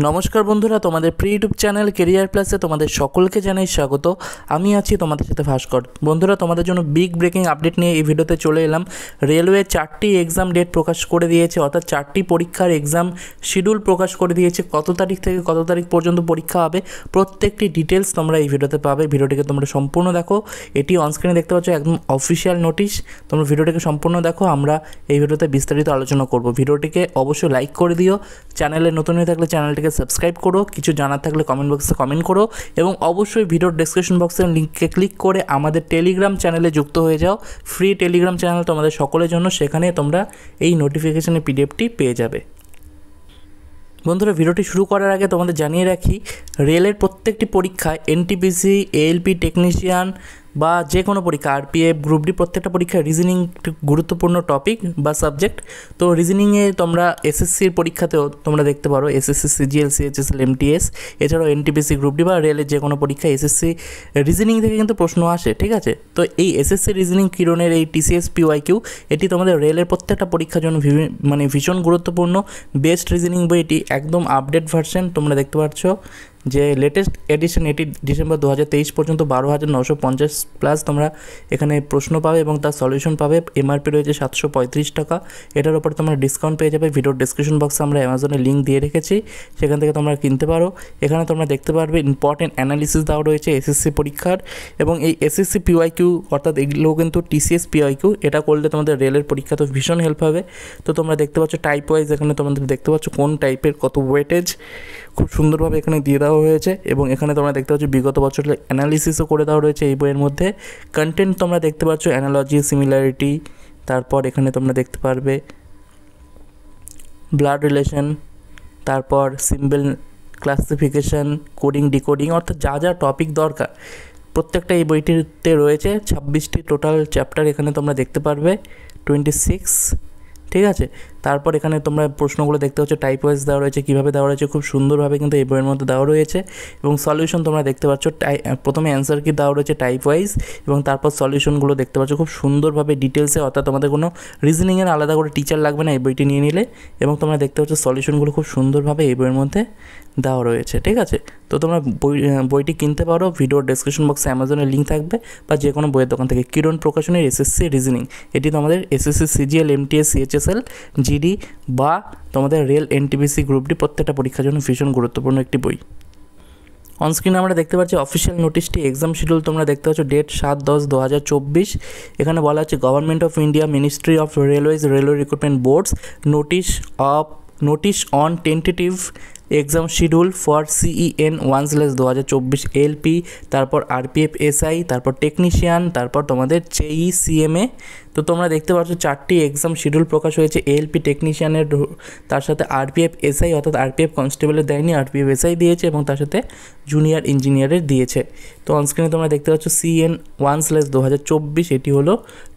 নমস্কার বন্ধুরা, তোমাদের প্রি ইউটিউব চ্যানেল কেরিয়ার প্লাসে তোমাদের সকলকে জানাই স্বাগত। আমি আছি তোমাদের সাথে ভাস্কর। বন্ধুরা, তোমাদের জন্য বিগ ব্রেকিং আপডেট নিয়ে এই ভিডিওতে চলে এলাম। রেলওয়ে 4টি এক্সাম ডেট প্রকাশ করে দিয়েছে, অর্থাৎ 4টি পরীক্ষার এক্সাম শিডিউল প্রকাশ করে দিয়েছে। কত তারিখ থেকে কত তারিখ পর্যন্ত পরীক্ষা হবে প্রত্যেকটি ডিটেলস তোমরা এই ভিডিওতে পাবে। ভিডিওটিকে তোমরা সম্পূর্ণ দেখো। এটি অনস্ক্রিনে দেখতে পাচ্ছ একদম অফিসিয়াল নোটিশ। তোমরা ভিডিওটিকে সম্পূর্ণ দেখো, আমরা এই ভিডিওতে বিস্তারিত আলোচনা করব। ভিডিওটিকে অবশ্যই লাইক করে দিও। চ্যানেলে নতুন হয়ে থাকলে চ্যানেলটিকে সাবস্ক্রাইব করো, কিছু জানার থাকলে কমেন্ট বক্সে কমেন্ট করো এবং অবশ্যই ভিডিওর ডেসক্রিপশন বক্সের লিঙ্কে ক্লিক করে আমাদের টেলিগ্রাম চ্যানেলে যুক্ত হয়ে যাও। ফ্রি টেলিগ্রাম চ্যানেল তোমাদের সকলের জন্য, সেখানে তোমরা এই নোটিফিকেশনের পিডিএফটি পেয়ে যাবে। বন্ধুরা, ভিডিওটি শুরু করার আগে তোমাদের জানিয়ে রাখি, রেলের প্রত্যেকটি পরীক্ষায় এনটিপিসি, এএলপি টেকনিশিয়ান বা যে কোনো পরীক্ষা, আরপিএফ, গ্রুপ ডি, প্রত্যেকটা পরীক্ষায় রিজনিং গুরুত্বপূর্ণ টপিক বা সাবজেক্ট। তো রিজনিংয়ে তোমরা এসএসসির পরীক্ষাতেও তোমরা দেখতে পারো এসএসসি, সিজিএল, সিএইচএসএল, এমটিএস, এছাড়াও এনটিপিসি, গ্রুপ ডি বা রেলের যে কোনো পরীক্ষায় এসএসসি রিজনিং থেকে কিন্তু প্রশ্ন আসে, ঠিক আছে। তো এই এসএসসি রিজনিং কিরণের এই টিসিএস পিওয়াইকিউ, এটি তোমাদের রেলের প্রত্যেকটা পরীক্ষার জন্য ভীষণ গুরুত্বপূর্ণ। বেস্ট রিজনিং বই এটি, একদম আপডেট ভার্সন। তোমরা দেখতে পাচ্ছ যে লেটেস্ট এডিশন, এটি ডিসেম্বর 2023 পর্যন্ত 12,950 প্লাস তোমরা এখানে প্রশ্ন পাবে এবং তার সলিউশন পাবে। এমআরপি রয়েছে 735 টাকা। এটার উপর তোমরা ডিসকাউন্ট পেয়ে যাবে। ভিডিওর ডেসক্রিপশন বক্সে আমরা অ্যামাজনের লিঙ্ক দিয়ে রেখেছি, সেখান থেকে তোমরা কিনতে পারো। এখানে তোমরা দেখতে পারবে ইম্পর্টেন্ট অ্যানালিসিস দেওয়া রয়েছে এসএসসি পরীক্ষার, এবং এই এসএসসি পিওয়াইকিউ অর্থাৎ এগুলো কিন্তু টিসিএস পিওয়াইকিউ, এটা করলে তোমাদের রেলের পরীক্ষা তো ভীষণ হেল্প হবে। তো তোমরা দেখতে পাচ্ছ টাইপ ওয়াইজ, এখানে তোমাদের দেখতে পাচ্ছ কোন টাইপের কত ওয়েটেজ খুব সুন্দরভাবে এখানে দিয়ে দেওয়া হয়েছে। এবং এখানে তোমরা দেখতে পাচ্ছ বিগত বছরের অ্যানালিসিসও করে দেওয়া রয়েছে এই বইয়ের মধ্যে। কন্টেন্ট তোমরা দেখতে পাচ্ছ অ্যানালজি, সিমিলারিটি, তারপর এখানে তোমরা দেখতে পারবে ব্লাড রিলেশন, তারপর সিম্বল ক্লাসিফিকেশন, কোডিং, ডিকোডিং, অর্থাৎ যা যা টপিক দরকার প্রত্যেকটা এই বইটিতে রয়েছে। 26টি টোটাল চ্যাপ্টার এখানে তোমরা দেখতে পারবে, 26, ঠিক আছে। তারপর এখানে তোমরা প্রশ্নগুলো দেখতে পাচ্ছ টাইপ ওয়াইজ দেওয়া রয়েছে, কীভাবে দেওয়া রয়েছে খুব সুন্দরভাবে কিন্তু এই বইয়ের মধ্যে দেওয়া রয়েছে। এবং সলিউশন তোমরা দেখতে পাচ্ছ, প্রথমে অ্যান্সার কি দেওয়া রয়েছে টাইপ ওয়াইজ, এবং তারপর সলিউশনগুলো দেখতে পাচ্ছ খুব সুন্দরভাবে ডিটেলসে, অর্থাৎ তোমাদের কোনো রিজনিংয়ের আলাদা করে টিচার লাগবে না এই বইটি নিয়ে নিলে। এবং তোমরা দেখতে পাচ্ছ সলিউশনগুলো খুব সুন্দরভাবে এই বইয়ের মধ্যে দেওয়া রয়েছে, ঠিক আছে। তো তোমরা বইটি কিনতে পারো। ভিডিওর ডেসক্রিপশন বক্সে অ্যামাজনের লিঙ্ক থাকবে বা যে কোনো বইয়ের দোকান থেকে। কিরণ প্রকাশনের এসএসসি রিজনিং, এটি তোমাদের SSC, CGL, MTS, CHSL, GD বা তোমাদের রেল, এনটিপিসি, গ্রুপ ডি প্রত্যেকটা পরীক্ষার জন্য ভীষণ গুরুত্বপূর্ণ একটি বই। অনস্ক্রিনে আমরা দেখতে পাচ্ছি অফিসিয়াল নোটিশটি, এক্সাম শিডিউল তোমরা দেখতে পাচ্ছ, ডেট 7/10/2024। এখানে বলা হচ্ছে government of India, ministry of railways, railway recruitment boards notice on tentative exam schedule for CEN 1/2024 LP, তারপর আরপিএফ এসআই, তারপর টেকনিশিয়ান, তারপর তোমাদের জেই CMA। তো তোমরা দেখতে পাচ্ছ 4টি এক্সাম শিডিউল প্রকাশ হয়েছে। এলপি টেকনিশিয়ানের, তার সাথে আরপিএফ এসআই অর্থাৎ আরপিএফ কনস্টেবলের দেয়নি, আরপিএফ এসআই দিয়েছে, এবং তার সাথে জুনিয়র ইঞ্জিনিয়ারের দিয়েছে। তো অনস্ক্রিনে তোমরা দেখতে পাচ্ছ CEN 1/2024, এটি হলো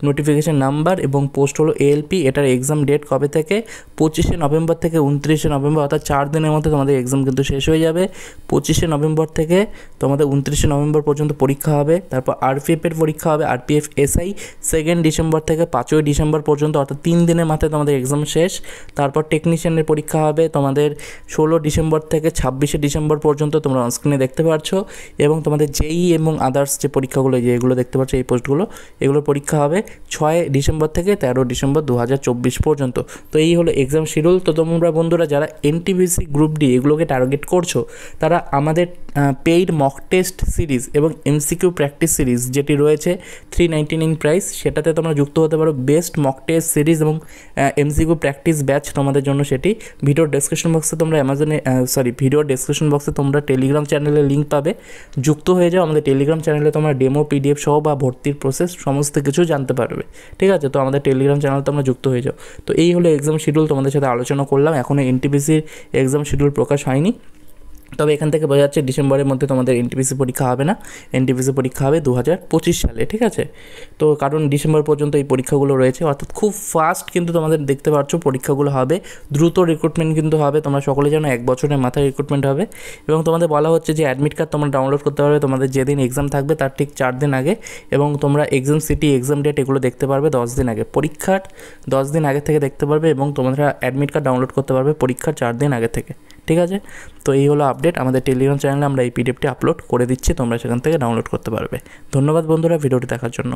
নোটিফিকেশান নাম্বার, এবং পোস্ট হলো এএলপি। এটার এক্সাম ডেট কবে থেকে? 25শে নভেম্বর থেকে 29শে নভেম্বর, অর্থাৎ 4 দিনের মধ্যে তোমাদের এক্সাম কিন্তু শেষ হয়ে যাবে। 25শে নভেম্বর থেকে তোমাদের 29শে নভেম্বর পর্যন্ত পরীক্ষা হবে। তারপর আরপিএফের পরীক্ষা হবে, আরপিএফ এসআই 2 ডিসেম্বর থেকে 5 ডিসেম্বর পর্যন্ত, অর্থাৎ 3 দিনের মাথায় তোমাদের এক্সাম শেষ। তারপর টেকনিশিয়ানের পরীক্ষা হবে তোমাদের 16 ডিসেম্বর থেকে 26শে ডিসেম্বর পর্যন্ত, তোমরা অনস্ক্রিনে দেখতে পাচ্ছ। এবং তোমাদের জেই এবং আদার্স যে পরীক্ষাগুলো, যেগুলো দেখতে পাচ্ছ এই পোস্টগুলো, এগুলোর পরীক্ষা হবে 6 ডিসেম্বর থেকে 13 ডিসেম্বর 2024 পর্যন্ত। তো এই হলো এক্সাম শিডিউল। তো তোমরা বন্ধুরা যারা এনটিপিসি, গ্রুপ ডি এগুলোকে টার্গেট করছো, তারা আমাদের পেইড মক টেস্ট সিরিজ এবং এমসিকিউ প্র্যাকটিস সিরিজ যেটি রয়েছে 399 প্রাইস, সেটাতে তোমরা যুক্ত হতে পারো। বেস্ট মক টেস্ট সিরিজ এবং এমসিকিউ প্র্যাকটিস ব্যাচ তোমাদের জন্য, সেটি ভিডিওর ডেসক্রিপশন বক্সে তোমরা ভিডিওর ডেসক্রিপশন বক্সে তোমরা টেলিগ্রাম চ্যানেলের লিঙ্ক পাবে, যুক্ত হয়ে যাও। আমাদের টেলিগ্রাম চ্যানেলে তোমরা ডেমো, পিডিএফ সহ বা ভর্তির প্রসেস সমস্ত কিছু জানতে পারবে, ঠিক আছে। তো আমাদের টেলিগ্রাম চ্যানেল তোমরা যুক্ত হয়ে যাও। তো এই হলো এক্সাম শিডিউল, তোমাদের সাথে আলোচনা করলাম। এখনও এনটিপিসির এক্সাম শিডিউল প্রকাশ হয়নি, তবে এখান থেকে বোঝা যাচ্ছে ডিসেম্বরের মধ্যে তোমাদের এনটিপিসি পরীক্ষা হবে না, এনটিপিসি পরীক্ষা হবে 2025 সালে, ঠিক আছে। তো কারণ ডিসেম্বর পর্যন্ত এই পরীক্ষাগুলো রয়েছে, অর্থাৎ খুব ফাস্ট কিন্তু তোমাদের দেখতে পাচ্ছ পরীক্ষাগুলো হবে, দ্রুত রিক্রুটমেন্ট কিন্তু হবে। তোমরা সকলে জানো 1 বছরের মাথায় রিক্রুটমেন্ট হবে। এবং তোমাদের বলা হচ্ছে যে অ্যাডমিট কার্ড তোমরা ডাউনলোড করতে পারবে তোমাদের যেদিন এক্সাম থাকবে তার ঠিক 4 দিন আগে, এবং তোমরা এক্সাম সিটি, এক্সাম ডেট এগুলো দেখতে পারবে 10 দিন আগে, পরীক্ষার 10 দিন আগে থেকে দেখতে পারবে, এবং তোমরা অ্যাডমিট কার্ড ডাউনলোড করতে পারবে পরীক্ষার 4 দিন আগে থেকে। ঠিক আছে? তো এই হলো আপডেট, আমাদের টেলিগ্রাম চ্যানেলে আমরা এই পিডিএফটি আপলোড করে দিচ্ছি, তোমরা সেখান থেকে ডাউনলোড করতে পারবে। ধন্যবাদ বন্ধুরা ভিডিওটি দেখার জন্য।